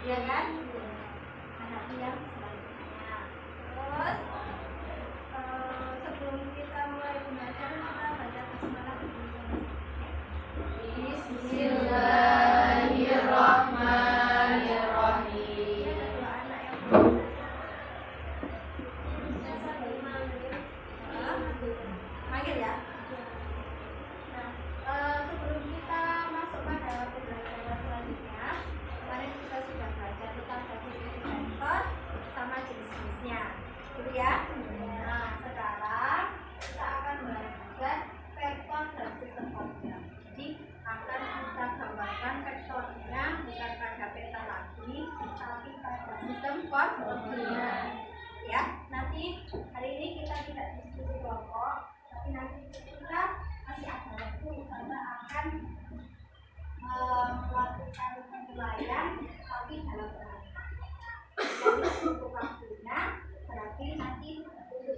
ya kan? Nanti yang selanjutnya. Terus sebelum kita mulai belajar, kita baca basmalah dulu. Bismillahirrahmanirrahim. Ini ada dua anak yang manggil ya. Nah, sebelum kita masuk pada pembelajaran selanjutnya, kemarin kita sudah belajar tentang definisi vektor sama jenis-jenisnya, gitu ya. Nah, sekarang kita akan belajar vektor dan sistem koordinat. Jadi akan kita gambarkan vektornya bukan pada peta lagi, tapi pada sistem koordinat. Ya, nanti hari ini kita tidak diskusi kelompok, tapi nanti kita masih ada waktu, kita akan melakukan penilaian tapi dalam kerangka. Jadi untuk waktunya berarti nanti untuk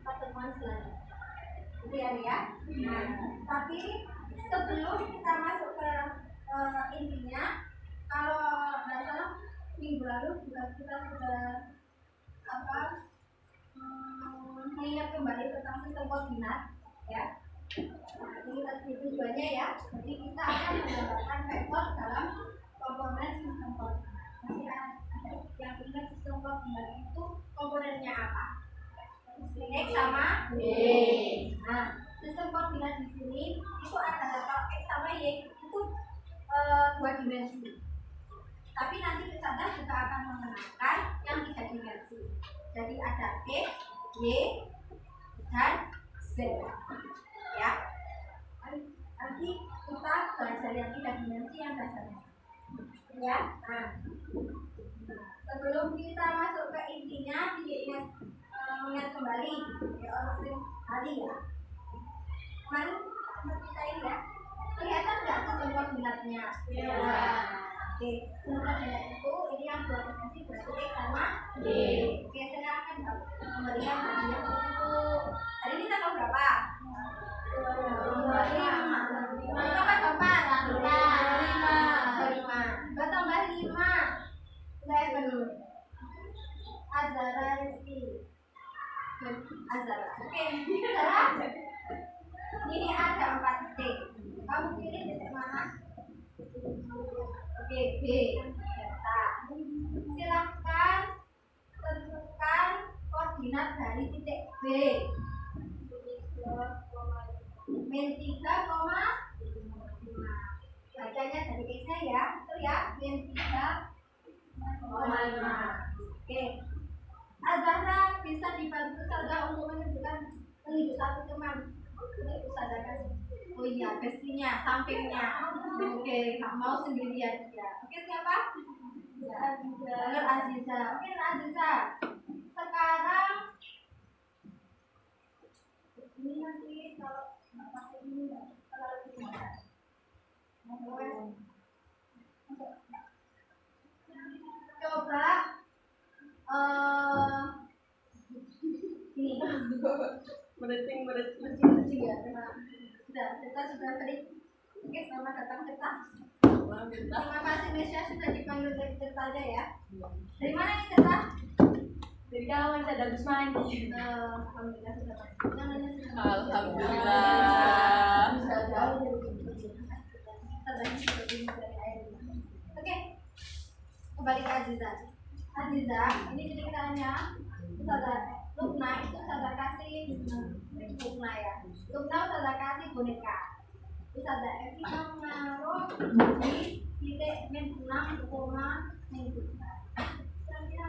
pertemuan selanjutnya. Itu ya. Nah, tapi sebelum kita masuk ke intinya, kalau nggak salah minggu lalu juga kita sudah mengingat kembali tentang sistem koordinat, ya. Nah, ini tadi tujuannya ya. Jadi kita akan menggambarkan vektor dalam komponen sistem koordinat. Masih ada yang ingat sistem koordinat itu komponennya apa? X sama Y. Nah, sistem koordinat di sini itu adalah kalau X sama Y itu dua dimensi. Tapi nanti di sana juga akan mengenalkan yang tiga dimensi. Jadi ada X, Y, dan Z. Ya. Nanti kita belajar yang tiga dimensi yang dasarnya. Ya. Nah, sebelum kita masuk ke intinya, ingat kembali ya orang tadi ya. Kemarin kita ini ya. Kelihatan nggak sistem koordinatnya? Ya. Oke, koordinat itu ini yang dua dimensi berarti X sama Y. Oke, saya akan memberikan hadiah untuk hari ini tanggal berapa? 25. Tambah gampang. 25. Tambah 5. Saya belum. Azara Rizky. Azara. Oke, Azara. Ini ada 4 titik. Kamu pilih titik mana? Oke, B. Silahkan tentukan koordinat dari titik B. Min 3,5. Bacanya dari X-nya ya. Betul ya? Min 3,5. Oke. Azahra bisa dibantu saja untuk menunjukkan satu teman. Ini Ustazah kasih. Oh iya, bestinya, sampingnya. Oke, nggak mau sendirian ya. Oke, siapa? Nur Aziza. Oke, Nur Aziza. Sekarang ini nanti kalau nggak pakai ini nggak terlalu mudah. Coba ini meracing ya. Kita sudah tadi. Oke, selamat datang kita. Terima kasih Nesya sudah dipanggil dari Tirta aja ya. Dari mana ini Tirta? Dari Kawan saya dari Mandi. Alhamdulillah sudah masuk. Alhamdulillah. Oke, kembali ke Aziza. Aziza, ini ceritanya Lukna itu Ustazah kasih Lukna ya. Lukna Ustazah kasih boneka. Ustazah Evi menaruh di titik min 6, min 3. Kira-kira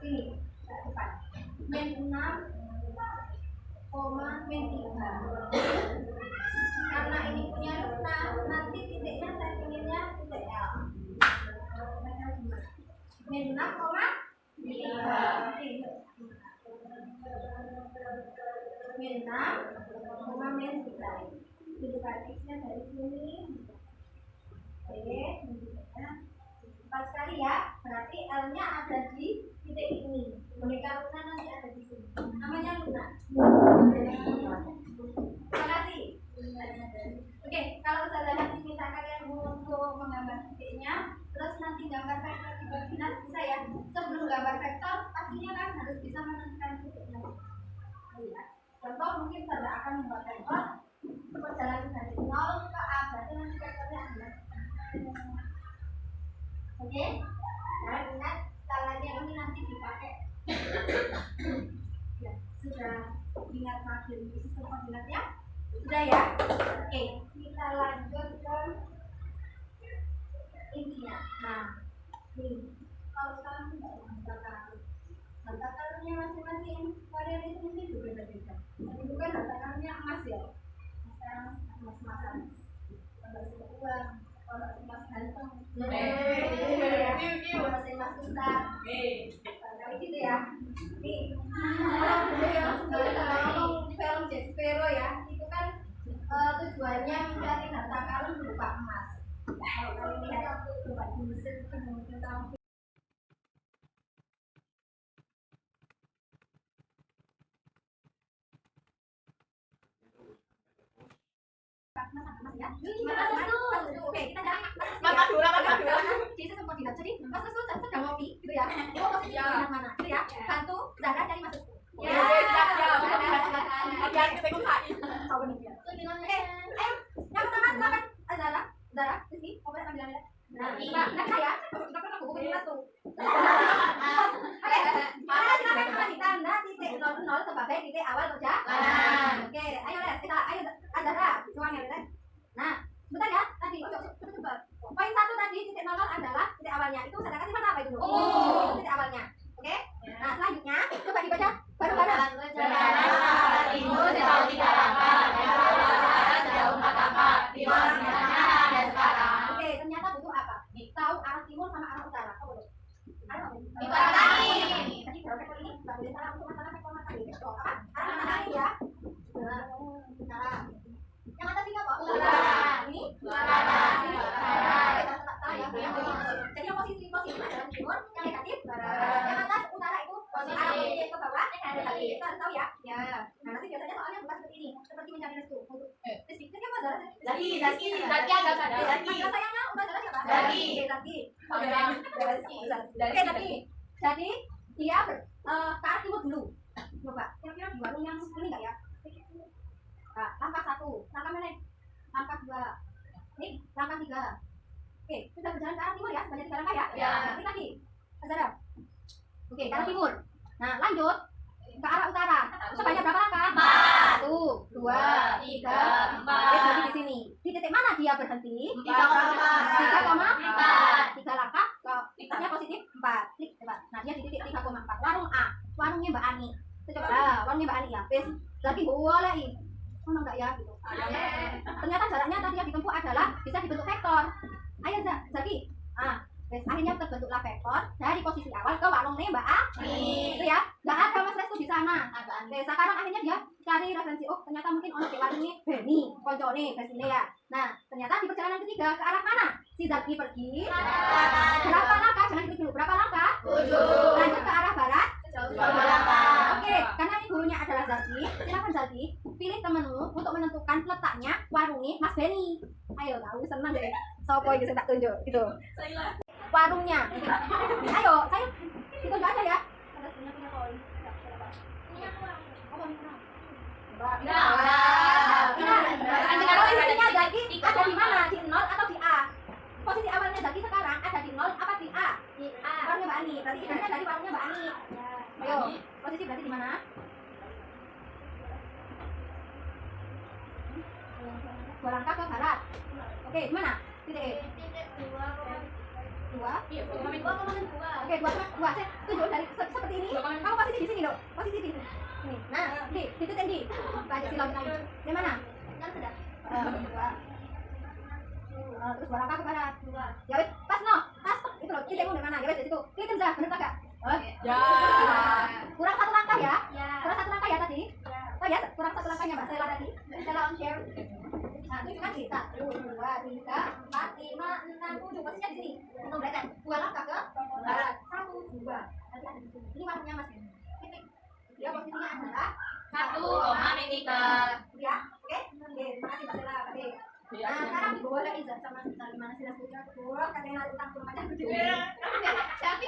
ini depan min 6, min 3. Karena ini punya Lukna, nanti titiknya saya pilihnya titik L. Min 6, min 6, min 3. Tunjukkan X-nya dari sini. Oke, tunjukkannya cepat sekali ya. Berarti L-nya ada di titik ini. Boneka Luna nanti ada di sini. Namanya Luna. Terima kasih. Oke, kalau saya nanti minta untuk menggambar titiknya, terus nanti gambar vektor di koordinat bisa ya. Sebelum gambar vektor, pastinya kan harus bisa menentukan titiknya. Ya. Contoh mungkin saya akan membuat vektor perjalanan dari 0 ke A, berarti nanti vektornya adalah oke. Nah, ingat skalanya ini nanti dipakai. Ya, sudah ingat makin sistem koordinatnya? Sudah ya? Oke, kita lanjut ke intinya. Nah, ini kalau sekarang tidak harta karunnya masing-masing varian itu mungkin berbeda-beda. Tapi bukan harta karunnya emas ya. Sekarang emas-emasan. Kalau sudah uang, kalau emas ganteng, kalau emas besar, kayak gitu ya. Nih, kalau film Jaspero ya, itu kan tujuannya mencari harta karun berupa emas. Kalau kalian lihat coba di mesin tentang mas ya. Oke, kita cari mas dulu. Di sistem koordinat. Jadi mas itu sedang ngopi gitu ya. Oh, posisi koordinat mana? Gitu ya. Bantu Zara cari mas. Ya, siap. Hati-hati kita usahain. Tahu nih ya. Oke, ayo. Yang pertama silakan Zara, sini. Coba ambil. Nah, saya. Kita pernah buku ini mas tuh. Oke. Silakan ditanda titik 00 sebagai titik awal perjalanan. Oke, ayo kita Zara, semuanya ya. Nah, bentar ya. Tadi coba. Poin 1 tadi titik 00 adalah titik awalnya. Itu saya kasih mana apa itu? Itu titik awalnya. Oke? Nah, selanjutnya coba dibaca bareng-bareng. Perjalanan timur sejauh 3 langkah dan barat sejauh 4 langkah. Di mana ada sekarang. Oke, ternyata butuh apa? Tahu arah timur sama arah utara. Apa butuh? Matahari. Tadi berapa kali ini? Enggak boleh salah untuk masalah vektor matahari. Vektor apa? Arah matahari ya. Nah, yang atas ini apa? Utara. Ini? Utara. Jadi yang posisi adalah timur, yang negatif barat. Yang atas utara itu arah positif ke bawah. Kita harus tahu ya. Ya. Nah, nanti biasanya soalnya bukan seperti ini, seperti mencari restu. Zaki apa Zara? Zaki agak sadar. Zaki. Sayangnya udah Zara siapa? Zaki. Oke, jadi dia ke arah timur dulu. Coba, kira-kira di warung yang ini enggak ya? Nah, langkah 1, langkah mana? Langkah 2. Nih, langkah 3. Oke, sudah berjalan ke arah timur ya, sebanyak 3 langkah ya? Ya. Nanti lagi, Zara. Oke, ke arah timur. Nah, lanjut ke arah utara. Sebanyak berapa langkah? 1, 2, 3, 4. Berhenti di sini. Di titik mana dia berhenti? 3,4. 3 langkah. Titiknya positif 4. Klik, coba. Nah, dia di titik 3,4. Warung A. Warungnya Mbak Ani. Coba. Warungnya Mbak Ani ya. Wes, lagi boleh ini. Oh, enggak ya gitu. Ternyata jaraknya tadi yang ditempuh adalah bisa dibentuk vektor. Ayo Zaki. Wes, akhirnya terbentuklah vektor dari posisi awal ke warungnya Mbak Ani. Itu ya. Enggak ada Mas Restu di sana. Oke, sekarang akhirnya dia cari referensi. Oh, ternyata mungkin ono di warungnya Beni, koncone Besine ya. Nah, ternyata di perjalanan ketiga ke arah mana? Si Zaki pergi. Berapa langkah? Jangan klik dulu. Berapa langkah? 7. Lanjut ke arah barat. 10 langkah. Oke, karena ini gurunya adalah Zaki. Silakan Zaki, pilih temenmu untuk menentukan letaknya warungnya Mas Beni. Ayo, tahu senang deh. Sopo iki sing tak tunjuk gitu. Warungnya. Ayo, saya ditunjuk aja ya. Posisinya Zaki ada di mana? Di 0 atau di A? Posisi awalnya Zaki sekarang ada di 0 apa di A? Di A. Warungnya Mbak Ani. Berarti ibaratnya dari warungnya Mbak Ani. Ayo, posisi berarti di mana? Dua langkah ke barat. Oke, di mana? Titik 2. Iya, 2,2. Oke, 2. Saya tunjuk dari seperti ini. Kamu posisi di sini, Dok. Posisi di sini. Nih. Nah, di titik tinggi. Baca silau lagi. Di mana? Kan sudah. 2. Terus 2 langkah ke barat. 2. Ya wes, pas no. Pas itu loh. Titikmu di mana? Ya wes di situ. Klik aja, bener enggak? Ya. Kurang 1 langkah ya? Ya. Kurang 1 langkah ya tadi? Ya. Oh ya, kurang 1 langkahnya Mbak Sela tadi. Sela on share. Nah, itu kan kita 1, 2, 3, 4, 5, 6, 7. Posisinya di sini. 16. 2 langkah ke barat. 1, 2. Nanti ada di sini. Ini warnanya Mas. Titik. Dia posisinya adalah 1,3. Ya, oke. Oke, terima kasih Mbak Sela. Oke. Nah, sekarang boleh izah sama kita gimana sih pulang kadang nanti tak pulang aja gitu. Tapi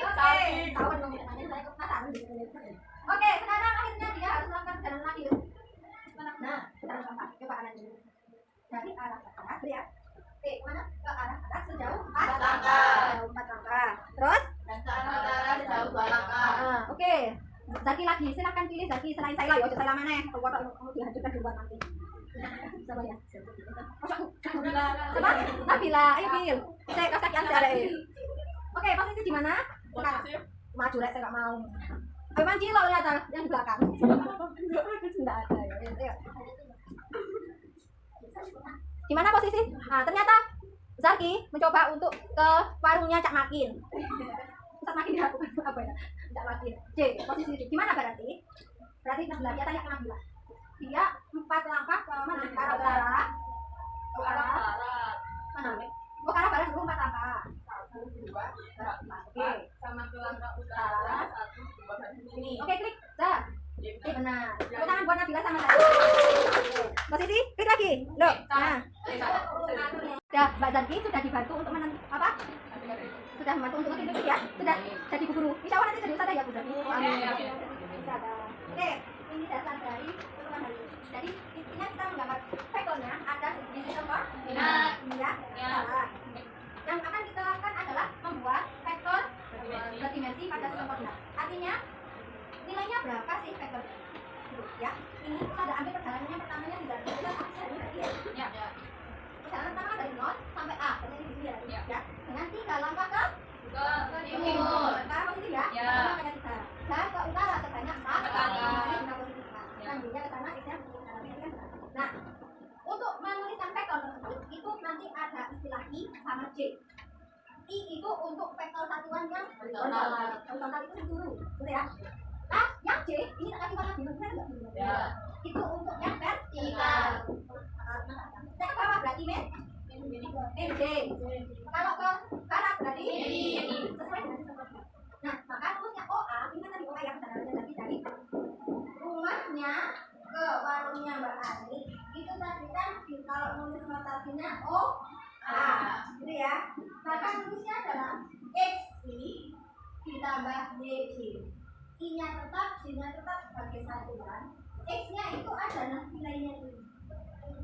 Tahu dong namanya saya kepasan gitu. Oke, sekarang akhirnya dia harus melakukan jalan lagi. Nah, kita coba kanan dulu. Dari arah ke arah, lihat. Oke, mana? Ke arah atas sejauh 4 langkah. 4 langkah. Terus? dan ke arah utara sejauh 2 langkah. Oke. Zaki lagi, silakan pilih Zaki selain saya lah, ya saya mana ya? Kalau kamu dihancurkan duluan nanti. Coba ya. Coba, Nabila, ayo Bil. Saya kasih kaki anda deh. Oke, posisi di mana? Posisi Maju lah, saya nggak mau. Ayo manji lo lihat yang di belakang. Tidak ada ya. Di mana posisi? Nah, ternyata Zaki mencoba untuk ke warungnya Cak Makin. Cak Makin ya, apa ya? Cak Makin. C, posisi di mana berarti? Berarti Nabila, dia tanya ke Nabila. Dia 4 langkah ke mana? Ke arah utara. Ke arah mana? Oh, ke arah barat dulu 4 langkah. 1, 2, 3, 4 sama ke langkah utara 1, 2, 3. Ini. Oke, klik. Dah. Oke, benar. Tepuk tangan buat Nabila sama saya. Posisi, klik lagi. Loh. Nah. Sudah, Mbak Zaki sudah dibantu untuk apa? Sudah membantu untuk itu ya. Sudah jadi bu guru. Insya Allah nanti jadi ustazah ya, Bu. Oke, ini dasar dari teman hari ini. Jadi intinya kita menggambar vektornya ada di sistem koordinat. Ya. Salah. Yang akan kita lakukan adalah membuat vektor berdimensi pada sistem koordinat. Artinya nilainya berapa sih vektornya? Ya, ini kita ada ambil perjalanannya pertamanya tidak kita hari tadi ya. Ya. Perjalanan pertama dari 0 sampai A, jadi di sini ya. Dengan 3 langkah ke timur. Sekarang posisi ya. Ya. Langkahnya 3. Dan ke utara sebanyak 4 kali. Ini benar posisi 4. Lanjutnya ke sana isinya nah, untuk menuliskan vektor tersebut itu nanti ada istilah I sama J. I itu untuk vektor satuan yang horizontal. Horizontal itu dulu, betul ya? Nah, yang J ini tak kasih warna biru, benar nggak biru? Ya. Itu untuk yang vertikal. Saya ke bawah berarti MJ. Kalau ke barat berarti sesuai dengan seperti. Nah, maka rumusnya OA, ini tadi OA yang sebenarnya tadi dari rumahnya ke warungnya Mbak Ani itu tadi kan kalau nulis notasinya OA, gitu ya. Maka nulisnya adalah XI ditambah DJ. I-nya tetap, J-nya tetap sebagai satuan. X-nya itu adalah nilainya ini.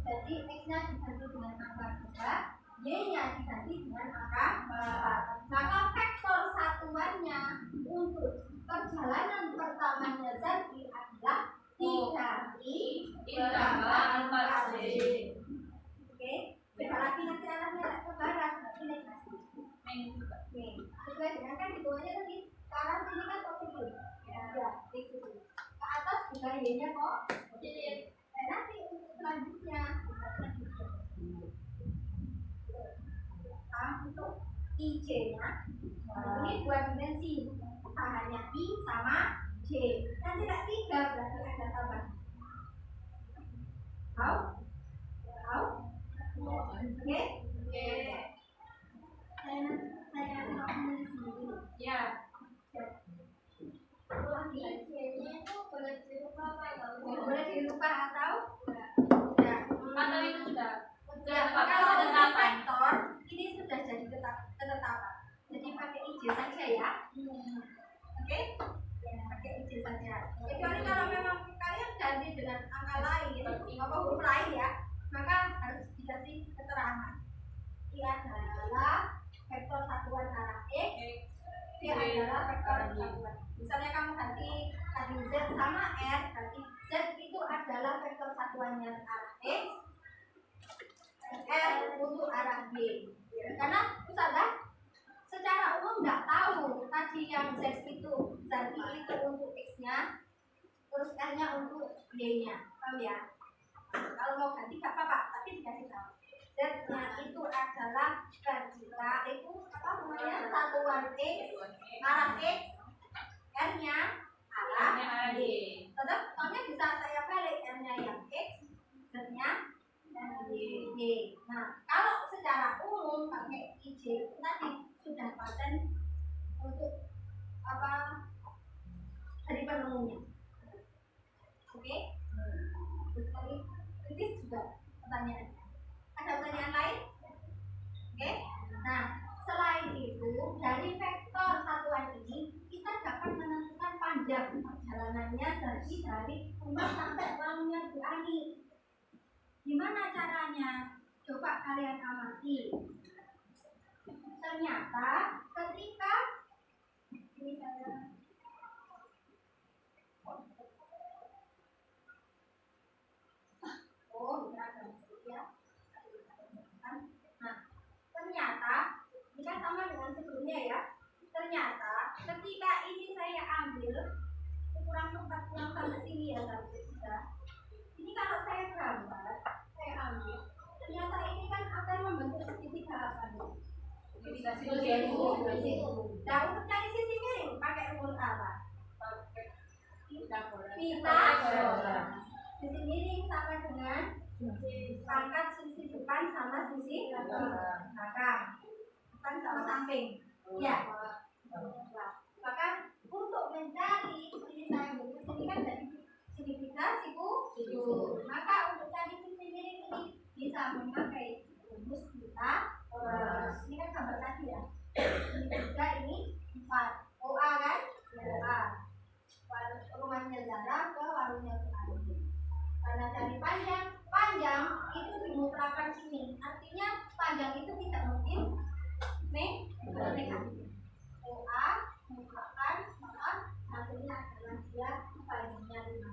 Jadi X-nya diganti dengan angka 2, Y-nya diganti dengan angka 4. Maka vektor satuannya untuk perjalanan pertamanya Zaki adalah 3I ditambah 4J. Oke, beda lagi nanti arahnya ke barat, berarti naik lagi. Oke, sesuai dengan kan hitungannya tadi. Sekarang sini kan positif. Ya, X itu. Ke atas juga Y-nya kok. Dan nanti untuk selanjutnya untuk IJ-nya ini 2 dimensi, hanya I sama J. Dan tidak 3 berarti ada tambah. Tahu? Oke? Saya mau menulis sendiri. Ya. Boleh dirubah atau Atau itu sudah. kalau dengan vektor ini sudah jadi ketetapan. Jadi pakai IJ saja ya. Oke? Pakai IJ saja. Kecuali kalau memang kalian ganti dengan angka lain atau huruf lain ya, maka harus dikasih keterangan. Ini adalah vektor satuan arah X. Dia adalah vektor satuan. Misalnya kamu ganti tadi Z sama R, berarti Z itu adalah vektor satuannya arah X, R untuk arah Y. Karena Ustazah secara umum nggak tahu tadi yang Z itu untuk X-nya, terus R-nya untuk Y-nya, paham ya? Kalau mau ganti nggak apa-apa, tapi dikasih tahu. Z-nya itu adalah vertikal, itu apa namanya? Satuan X, arah X, R-nya arah Y. Tetap soalnya bisa saya balik, R-nya yang X, Z-nya Y. Nah, kalau secara umum pakai IJ tadi sudah paten untuk apa dari penemunya. Oke? Terus tadi kritis juga pertanyaannya. Ada pertanyaan lain? Oke? Nah, perjalanannya jadi dari rumah sampai warungnya Bu Ani. Gimana caranya? Coba kalian amati. Ternyata ketika ini saya ya. Nah, ternyata ini kan sama dengan sebelumnya ya. Ternyata ketika ini saya ambil kurang tepat kurang sampai sini ya sampai tiga. Ini kalau saya gambar, saya ambil. Ternyata ini kan akan membentuk segitiga apa nih? Nah, untuk cari sisi miring pakai rumus apa? Pitagoras. Sisi miring sama dengan pangkat sisi depan sama sisi belakang. Kan sama samping. Ya. Maka untuk mencari ini saya bentuk sini kan dari segitiga siku. Maka untuk cari sisi miring ini bisa memakai rumus Pitagoras. Ini kan gambar tadi ya. Segitiga ini 4. OA kan? OA. Rumahnya Zara ke warungnya Bu Ani. Karena dari panjang itu dimutrakan sini. Artinya panjang itu tidak mungkin negatif. OA mutrakan maka hasilnya adalah dia panjangnya 5.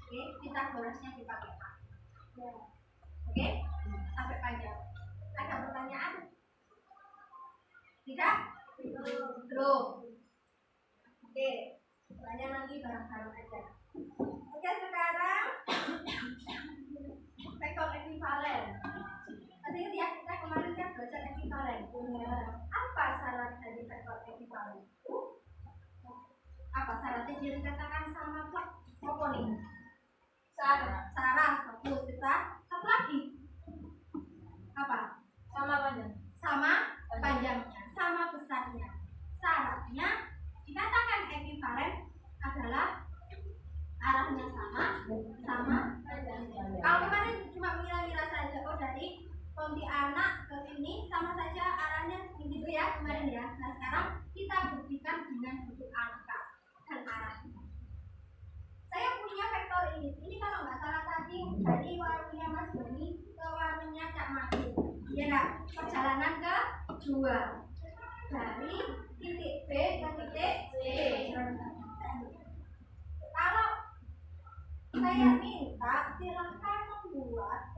Oke, Pitagorasnya dipakai A. Oke, sampai panjang. Ada pertanyaan? Tidak? Belum. Oke, pertanyaan lagi bareng-bareng aja. Oke, sekarang vektor ekuivalen. Masih ingat ya, kita kemarin kan belajar ekuivalen. Apa syarat dari vektor ekuivalen itu? Apa syaratnya? Jadi katakan sama kok apa nih? Syarat bagus. Kita satu lagi. Apa? Sama panjang. Sama panjangnya, sama besarnya. Syaratnya dikatakan ekuivalen adalah arahnya sama panjangnya. Kalau kemarin cuma mengira-ngira saja, oh dari Pontianak ke sini sama saja arahnya begitu ya kemarin ya. Nah sekarang kita buktikan dengan bentuk angka dan arahnya. Saya punya vektor ini. Ini kalau nggak salah tadi dari warungnya Mas Bani ke warungnya Cak Maki. Ya nggak? Perjalanan ke 2 dari titik B ke titik C. Kalau saya minta silahkan membuat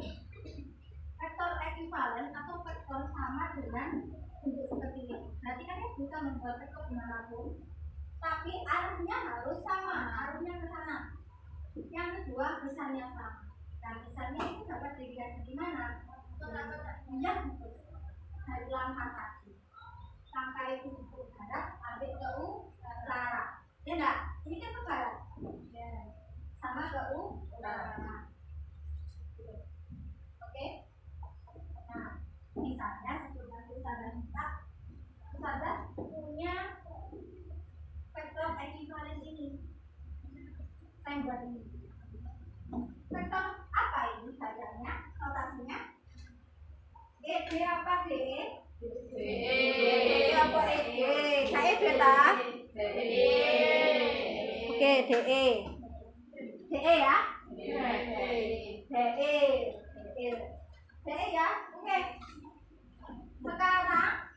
vektor ekuivalen atau vektor sama dengan bentuk seperti ini. Berarti kan ya bisa membuat vektor dimanapun, tapi arahnya harus sama, arahnya ke sana. Yang kedua besarnya sama. Dan besarnya itu dapat dilihat di mana? Yang dari langkah kaki. Langkah itu ke barat, ambil ke utara. Ya enggak? Ini kan ke barat. Ya. Sama ke utara. Oke? Nah, misalnya sebelum Ustazah minta, Ustazah punya vektor ekuivalen ini. Saya buat ini. Vektor apa ini bagiannya? Notasinya? ED apa DE? DE apa ED? Saya ED tak? Oke, DE. DE ya? DE. DE ya? Oke. Sekarang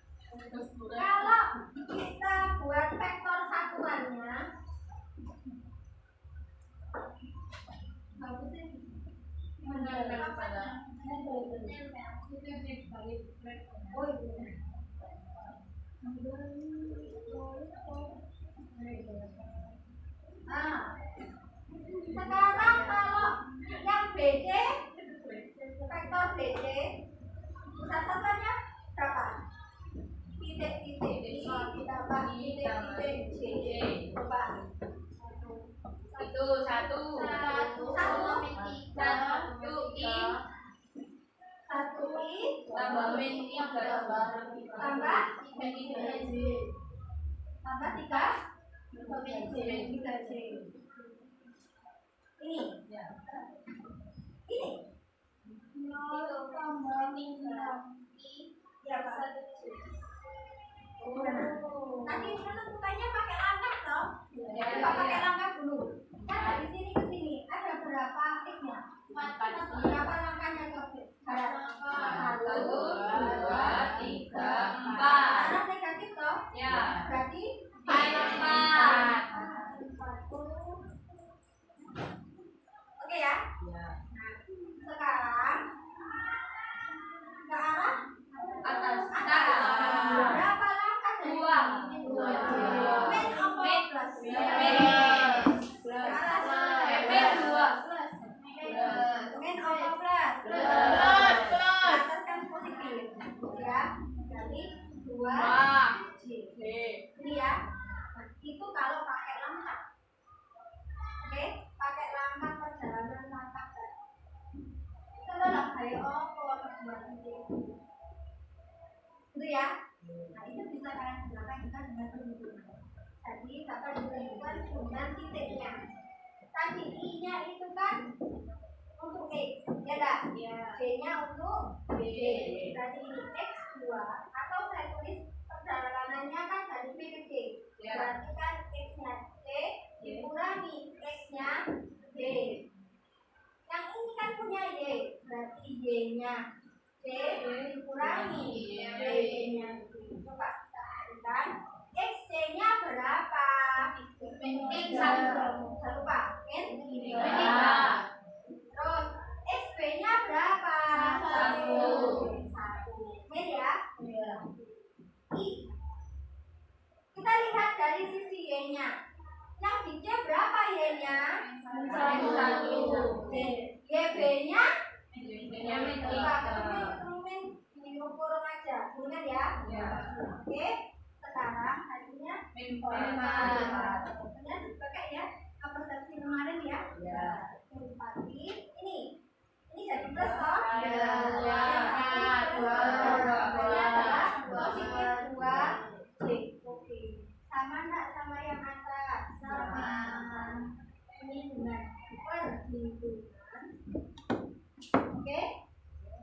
kalau kita buat vektor satuannya, bagus sih. Nah, sekarang kalau yang BC, vektor BC, satuannya berapa? Titik-titik I ditambah titik-titik C. Coba. Itu satu I tambah min 3 tambah 3C. Ini. Ini. 0 tambah min 6 ya Pak. Tadi menentukannya pakai langkah toh? Kalau pakai langkah ya. Nah itu bisa kalian gunakan juga dengan perhitungan. Jadi dapat ditunjukkan dengan titiknya. Tadi I-nya itu kan untuk X, ya dah? B-nya untuk B. Berarti ini X2 atau saya tulis perjalanannya kan dari B ke C. Berarti kan X-nya C dikurangi X-nya B. Yang ini kan punya Y, berarti Y-nya C dikurangi Y-nya B. Coba kita carikan XC-nya berapa? X1. Jangan lupa, N. Terus XB-nya berapa? 1. Min ya? Kita lihat dari sisi Y-nya. Yang di C berapa Y-nya? 1. YB-nya? Ketemu Min. Ini kurung aja. Ingat ya? Oke. Sekarang hasilnya Min 4. Kemudian dipakai ya persepsi kemarin ya. Berarti ini jadi plus toh? Positif 2 C. Oke. Sama enggak sama yang atas? Sama. Ini dengan perhitungan. Oke.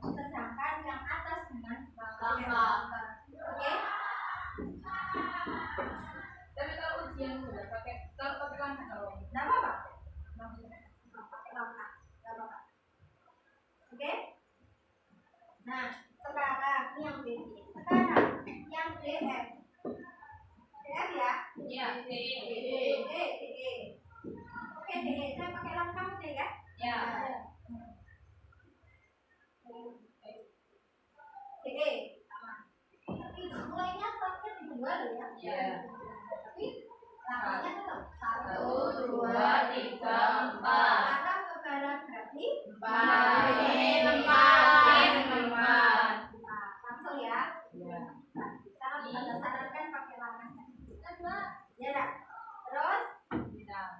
Sedangkan yang atas dengan angka. Oke. Tapi kalau ujian sudah pakai tapi kan kalau Enggak apa-apa. Pakai langkah. Enggak apa-apa. Oke? Nah, sekarang ini yang B. Sekarang yang DF. DF ya? iya DE. Oke, DE. Saya pakai langkah D ya? ya DE. Tapi mulainya startnya di 2 loh ya? Tapi langkahnya tetap 1, 2, 3, 4. Arah ke barat berarti 4. Langsung ya? Kita bisa sarankan pakai langkahnya. Ya dah. Terus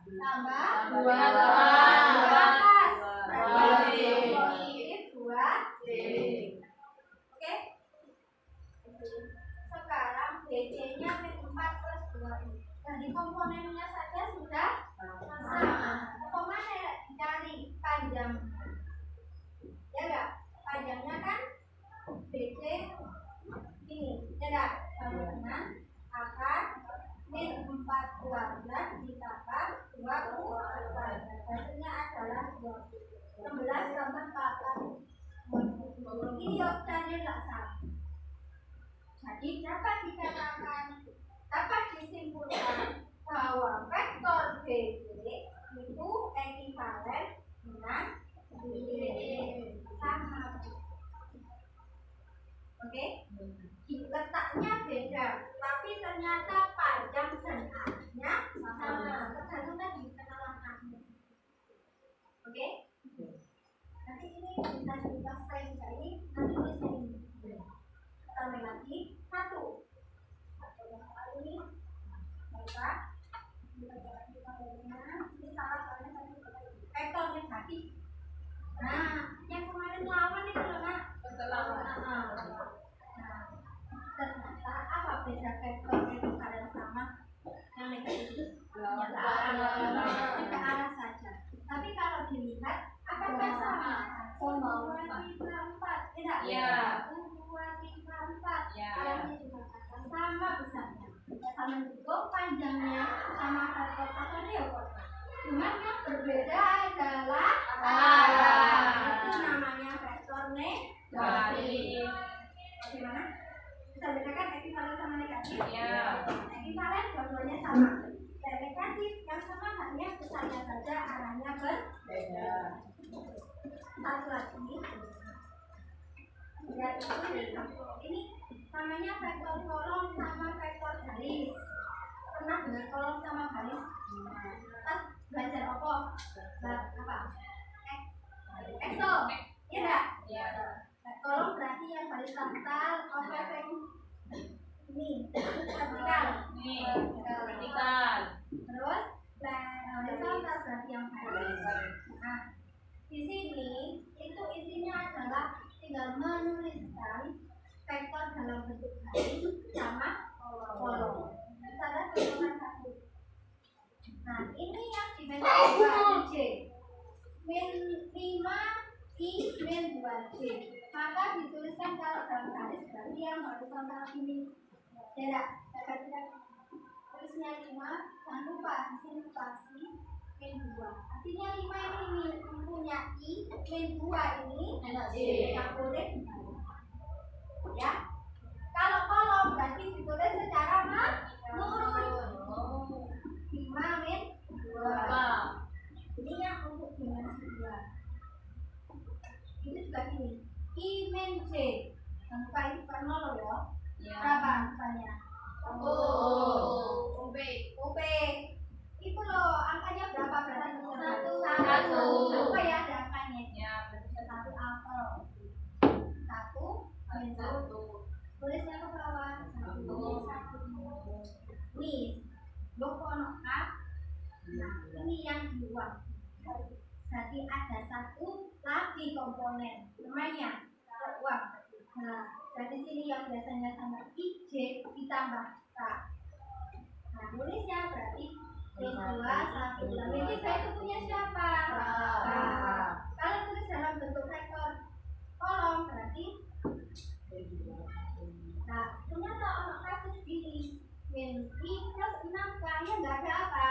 tambah 2 atas. Berarti positif 2 Oke? Sekarang BC-nya min 4 plus 2 ini. Jadi komponennya saja sudah sama. Kemana ya dicari panjang? Ya enggak? Panjangnya kan BC ini. Ya enggak? Sama dengan akar min 4 kuadrat ditambah 2 kuadrat. Hasilnya adalah 16 tambah 4. Ini yuk cari laksana. Jadi dapat disimpulkan bahwa vektor BC itu ekuivalen dengan sama. Oke? Letaknya beda, tapi ternyata panjang dan arahnya sama. Tergantung tadi kenalan arahnya. Oke? Nanti ini bisa kita selain ini, nanti tulisnya ini. Tambah lagi 1. Ini baiklah. Ini salah soalnya tadi vektor negatif. Nah, yang kemarin lawan itu loh nak. Ternyata apa beda vektor itu kalian sama yang negatif ke arah saja. Tapi kalau dilihat apakah sama? 1, 2, 3, 4. Tidak? 1, 2, 3, 4. Arahnya juga sama besarnya. Sama juga panjangnya sama vektor atau neokot. Cuma yang berbeda adalah arah. Itu namanya vektor negatif. Bagaimana? Bisa bedakan ekuivalen sama negatif? Ekuivalen dua-duanya sama. Dan negatif yang sama hanya besarnya saja, arahnya berbeda. Satu lagi. Yaitu ini namanya vektor kolom sama vektor garis. Pernah dengar kolom sama garis? Pas belajar apa? Exo. Iya enggak? Kolom berarti yang garis frontal, apa yang ini? Vertikal. Terus horizontal berarti yang garis. Nah, di sini itu intinya adalah tinggal menuliskan vektor dalam bentuk garis sama kolom. Misalnya contohkan satu. Nah, ini yang dimensi 2 J. Min 5 I min 2 J. Maka dituliskan kalau dalam garis berarti yang horizontal ini. Tidak, tulisnya 5, jangan lupa di sini spasi min 2. Artinya 5 ini punya I, min 2 ini tidak boleh ya. Kalau kolom berarti ditulis secara menurun. 5 min 2. Ini yang untuk dimensi 2. Ini juga gini. I min J. Jangan lupa ini bukan 0 ya. Berapa angkanya? OB. Itu loh, angkanya berapa? Berarti 1. Apa ya ada angkanya? Ya, berarti 1 apel. 1 min 1. Tulisnya ke bawah. 1. Nih, lokono A. Nah, ini yang diuang. Berarti ada satu lagi komponen namanya uang. Nah, dari sini yang biasanya sama IJ ditambah K. Nah, tulisnya berarti P2 1. Jadi saya itu punya siapa? K. Kalau tulis dalam bentuk vektor kolom berarti nah, ternyata orang kasus gini min I plus 6K nya nggak ada apa?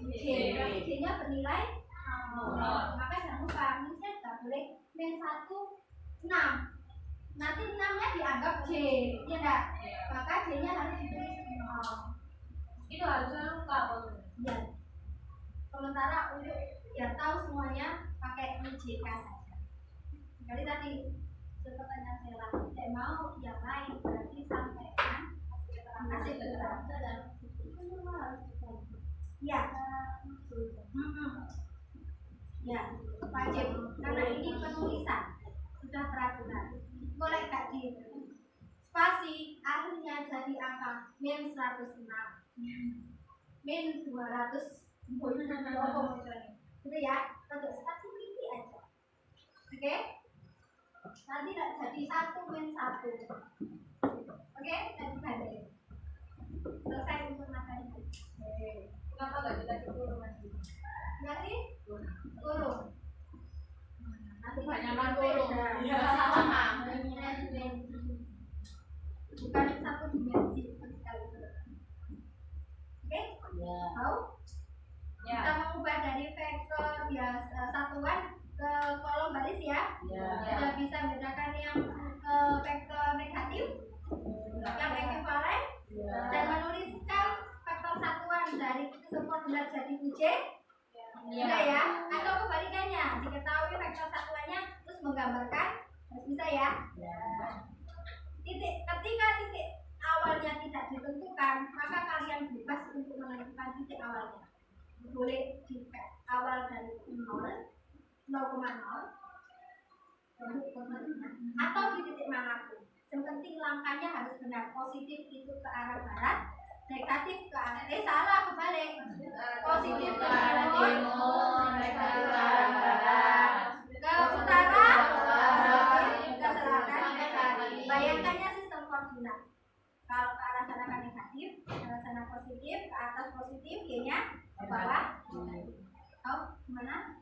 J-nya bernilai 0. Maka jangan lupa minusnya nggak boleh min 1 6. Nanti 6-nya dianggap J, ya enggak? Maka J-nya harus ditulis 0. itu harusnya lupa Ya. Sementara untuk biar tahu semuanya pakai IJK saja. Jadi tadi pertanyaan saya tidak mau yang lain berarti sampaikan hasil keterangan dan ya. Ya, wajib karena ini penulisan sudah peraturan. Boleh gak di spasi akhirnya jadi angka min 106 min 200 gitu ya, untuk spasi ini aja. Oke? Nanti tidak jadi 1 min 1. Oke? Tadi balik selesai untuk materi. kenapa nggak dikasih turun lagi? Nanti turun. Nanti Kebanyakan turun. Ya, sama. Bukan satu dimensi sekali. Oke? Tahu? Ya. Kita mengubah dari vektor ya satuan ke kolom baris ya. Sudah bisa membedakan yang vektor negatif, yang ekuivalen, dan menuliskan vektor satuan dari subkoordinat jadi UJ. Sudah ya? Atau kebalikannya, diketahui vektor satuannya terus menggambarkan, harus bisa ya. Ketika titik awalnya tidak ditentukan, maka kalian bebas untuk menentukan titik awalnya. Boleh di awal dari 0,0 atau di titik manapun. Yang penting langkahnya harus benar. Positif itu ke arah barat, negatif ke arah kebalik. Positif ke arah timur, negatif ke arah barat, ke utara, ke selatan. Bayangkannya sistem koordinat. Kalau ke arah sana kan negatif, ke arah sana positif, ke atas positif, Y-nya ke bawah. Tahu gimana?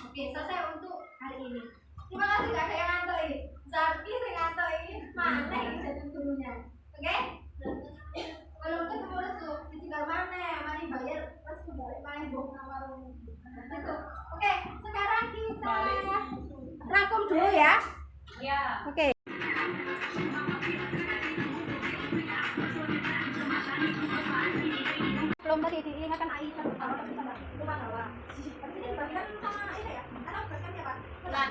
Oke, selesai untuk hari ini. Terima kasih, gak ada yang ngantoi. Zarki saya ngantoi. Mana ini jadi gurunya? Oke? Belum ketemu restu. Ditinggal mana? Mari bayar. Terus kembali main bohong warung. Gitu. Oke, sekarang kita rangkum dulu ya. Ya. Oke. Belum tadi diingatkan Aisyah kalau kita lupa bahwa ini dibagikan sama Aisyah ya? Atau berarti apa? Pelan.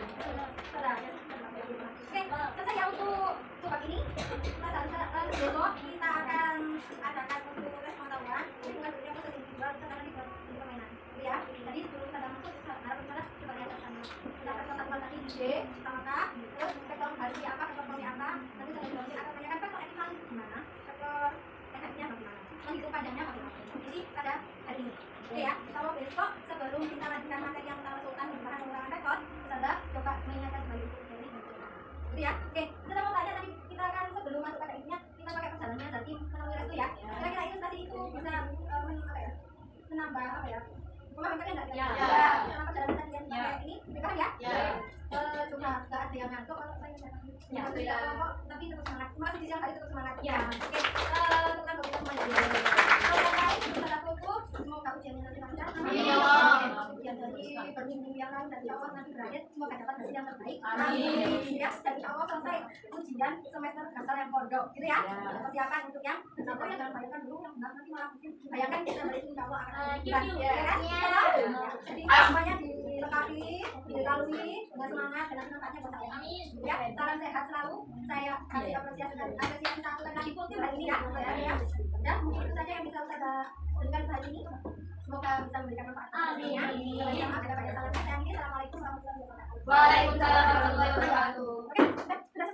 Oke, selesai ya untuk coba ini. Besok kita akan adakan untuk tes pengetahuan. Ini bukan dunia khusus individual, kita akan di permainan. Ya, jadi sebelum kita masuk, kita harus coba lihat sama. Kita akan pengetahuan tadi J sama K. Terus vektor hari apa, vektor kali apa. Nanti saya jelasin akan tanyakan vektor ekvivalent gimana, vektor efeknya bagaimana, menghitung panjangnya bagaimana. Jadi pada hari ini. Oke ya, kalau besok sebelum kita lanjutkan materi yang utama sultan dan bahan pengulangan vektor, saudara coba mengingatkan kembali dari bentuk. Gitu ya. Oke, kita mau tanya tadi kita akan sebelum masuk Ya. Karena perjalanan kalian sampai ini, mereka ya. Coba nggak ada yang ngantuk kalau saya nggak ngantuk, tapi tetap semangat. Masih di siang hari tetap semangat. Ya. Oke, teman kita semuanya. Saudara foto, semoga ujiannya nanti lancar. Ujian dari berminggu yang lalu dan insya Allah nanti berakhir, semoga dapat hasil yang terbaik. Amin. Ya, dan insya Allah selesai ujian semester dasar yang pondok, gitu ya. Persiapan untuk yang apa yang jangan bayangkan dulu yang benar nanti malah mungkin bayangkan kita balik insya Allah akan bulan, ya kan? Jadi semuanya dilengkapi, dilalui dengan semangat dengan semangatnya buat saya. Ya, salam sehat selalu. Saya kasih apresiasi satu lagi full tim hari ini ya. Dan mungkin itu saja yang bisa saya berikan hari ini. Semoga bisa memberikan manfaat. Amin. Ada banyak salam. Assalamualaikum warahmatullahi wabarakatuh. Waalaikumsalam warahmatullahi wabarakatuh.